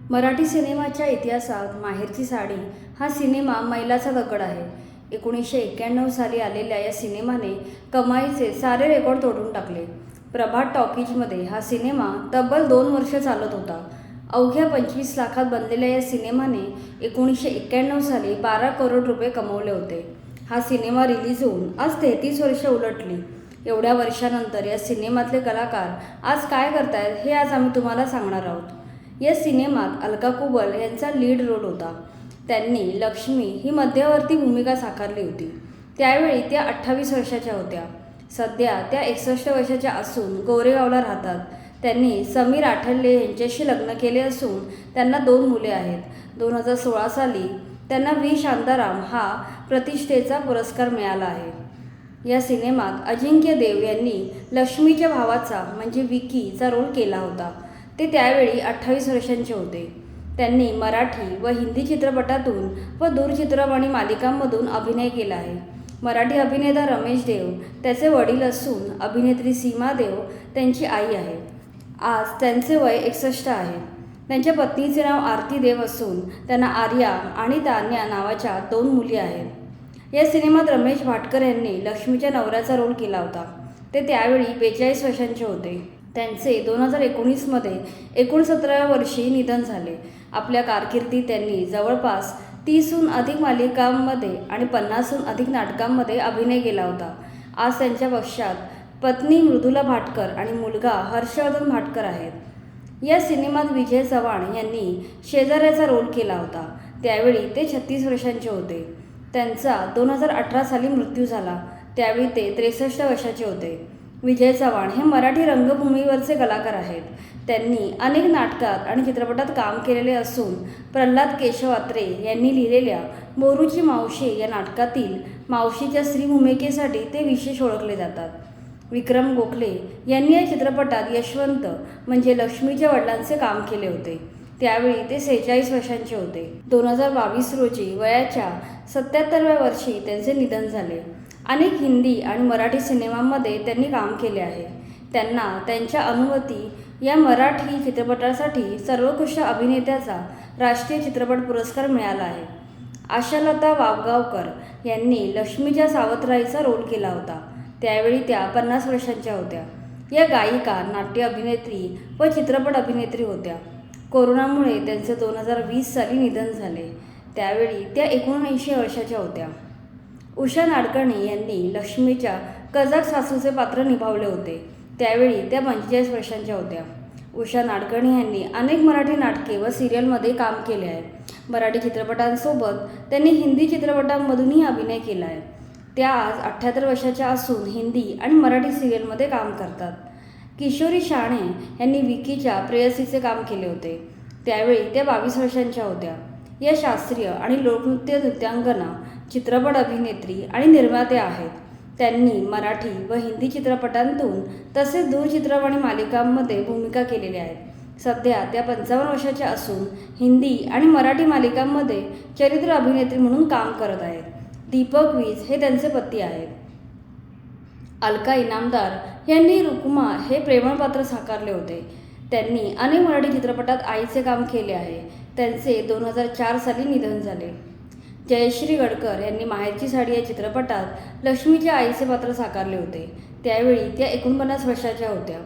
मराठी सिनेमाच्या इतिहासात माहेरची साडी हा सिनेमा मैलाचा दगड आहे. 1991 साली आलेल्या या सिनेमाने कमाईचे सारे रेकॉर्ड तोडून टाकले. प्रभात टॉकीजमध्ये हा सिनेमा तब्बल 2 वर्ष चालत होता. अवघ्या 25 लाखात बनलेल्या या सिनेमाने 1991 साली 12 करोड रुपये कमवले होते. हा सिनेमा रिलीज होऊन आज 33 वर्ष उलटली. एवढ्या वर्षानंतर या सिनेमातले कलाकार आज काय करतायत हे आज आम्ही तुम्हाला सांगणार आहोत. या सिनेमात अलका कुबल यांचा लीड रोल होता. त्यांनी लक्ष्मी ही मध्यवर्ती भूमिका साकारली होती. त्यावेळी त्या 28 वर्षाच्या होत्या. सध्या त्या 61 वर्षाच्या असून गोरेगावला राहतात. त्यांनी समीर आठवले यांच्याशी लग्न केले असून त्यांना 2 मुले आहेत. 2016 साली त्यांना व्ही शांताराम हा प्रतिष्ठेचा पुरस्कार मिळाला आहे. या सिनेमात अजिंक्य देव यांनी लक्ष्मीच्या भावाचा म्हणजे विकीचा रोल केला होता. ते त्यावेळी 28 वर्षांचे होते. त्यांनी मराठी व हिंदी चित्रपटातून व दूरचित्रवाणी मालिकांमधून अभिनय केला आहे. मराठी अभिनेता रमेश देव त्याचे वडील असून अभिनेत्री सीमा देव त्यांची आई आहे. आज त्यांचे वय 61 आहे. त्यांच्या पत्नीचे नाव आरती देव असून त्यांना आर्या आणि तान्या नावाच्या 2 मुली आहेत. या सिनेमात रमेश भाटकर यांनी लक्ष्मीच्या नवऱ्याचा रोल केला होता. ते त्यावेळी 42 वर्षांचे होते. त्यांचे 2019मध्ये 69व्या वर्षी निधन झाले. आपल्या कारकिर्दीत त्यांनी जवळपास 30हून अधिक मालिकांमध्ये आणि 50हून अधिक नाटकांमध्ये अभिनय केला होता. आज त्यांच्या पश्चात पत्नी मृदुला भाटकर आणि मुलगा हर्षवर्धन भाटकर आहेत. या सिनेमात विजय चव्हाण यांनी शेजाऱ्याचा रोल केला होता. त्यावेळी ते 36 वर्षांचे होते. त्यांचा 2018 साली मृत्यू झाला. त्यावेळी ते 63 वर्षाचे होते. विजय चव्हाण हे मराठी रंगभूमीवरचे कलाकार आहेत. त्यांनी अनेक नाटकात आणि चित्रपटात काम केलेले असून प्रल्हाद केशवात्रे यांनी लिहिलेल्या मोरूची मावशी या नाटकातील मावशीच्या स्त्री भूमिकेसाठी ते विशेष ओळखले जातात. विक्रम गोखले यांनी या चित्रपटात यशवंत म्हणजे लक्ष्मीच्या वडिलांचे काम केले होते. त्यावेळी ते 46 वर्षांचे होते. 2022 रोजी वयाच्या 77व्या वर्षी त्यांचे निधन झाले. अनेक हिंदी आणि मराठी सिनेमांमध्ये त्यांनी काम केले आहे. त्यांना त्यांच्या अनुमती या मराठी चित्रपटासाठी सर्वोत्कृष्ट अभिनेत्याचा राष्ट्रीय चित्रपट पुरस्कार मिळाला आहे. आशालता वाबगावकर यांनी लक्ष्मीच्या सावत्राईचा रोल केला होता. त्यावेळी त्या 50 वर्षांच्या होत्या. या गायिका, नाट्य अभिनेत्री व चित्रपट अभिनेत्री होत्या. कोरोनामुळे त्यांचे 2020 साली निधन झाले. त्यावेळी त्या 79 वर्षाच्या होत्या. उषा नाडकर्णी यांनी लक्ष्मीच्या कजाक सासूचे पात्र निभावले होते. त्यावेळी त्या 45 वर्षांच्या होत्या. उषा नाडकर्णी यांनी अनेक मराठी नाटके व सिरियलमध्ये काम केले आहे. मराठी चित्रपटांसोबत त्यांनी हिंदी चित्रपटांमधूनही अभिनय केला आहे. त्या आज 78 वर्षाच्या असून हिंदी आणि मराठी सिरियलमध्ये काम करतात. किशोरी शाणे यांनी विकीच्या प्रेयसीचे काम केले होते. त्यावेळी त्या 22 वर्षांच्या होत्या. या शास्त्रीय आणि लोकनृत्य नृत्यांगना, चित्रपट अभिनेत्री आणि निर्मात्या आहेत. त्यांनी मराठी व हिंदी चित्रपटांतून तसेच दूरचित्रवाणी मालिकांमध्ये भूमिका केलेल्या आहेत. सध्या त्या 55 वर्षाच्या असून हिंदी आणि मराठी मालिकांमध्ये चरित्र अभिनेत्री म्हणून काम करत आहेत. दीपक वीज हे त्यांचे पती आहेत. अलका इनामदार यांनी रुक्मा हे प्रेमळ पात्र साकारले होते. त्यांनी अनेक मराठी चित्रपटात आईचे काम केले आहे. त्यांचे 2004 साली निधन झाले. जयश्री गडकर यांनी माहेरची साडी या चित्रपटात लक्ष्मीच्या आईचे पात्र साकारले होते. त्यावेळी त्या 49 वर्षाच्या होत्या.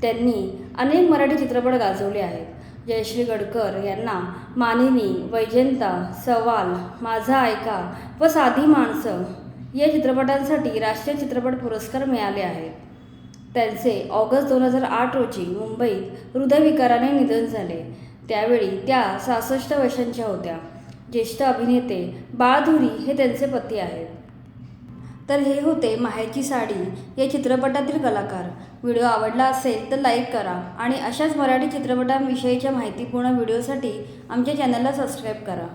त्यांनी अनेक मराठी चित्रपट गाजवले आहेत. जयश्री गडकर यांना मानिनी, वैजंता, सवाल, माझा ऐका व साधी माणसं या चित्रपटांसाठी राष्ट्रीय चित्रपट पुरस्कार मिळाले आहेत. त्यांचे ऑगस्ट 2008 रोजी मुंबईत हृदयविकाराने निधन झाले. त्यावेळी त्या 66 वर्षांच्या होत्या. ज्येष्ठ अभिनेते बाळधुरी हे त्यांचे पती आहेत. तर हे होते माहेरची साडी या चित्रपटातील कलाकार. व्हिडिओ आवडला असेल तर लाईक करा आणि अशाच मराठी चित्रपटांविषयीच्या माहितीपूर्ण व्हिडिओसाठी आमच्या चॅनलला सबस्क्राईब करा.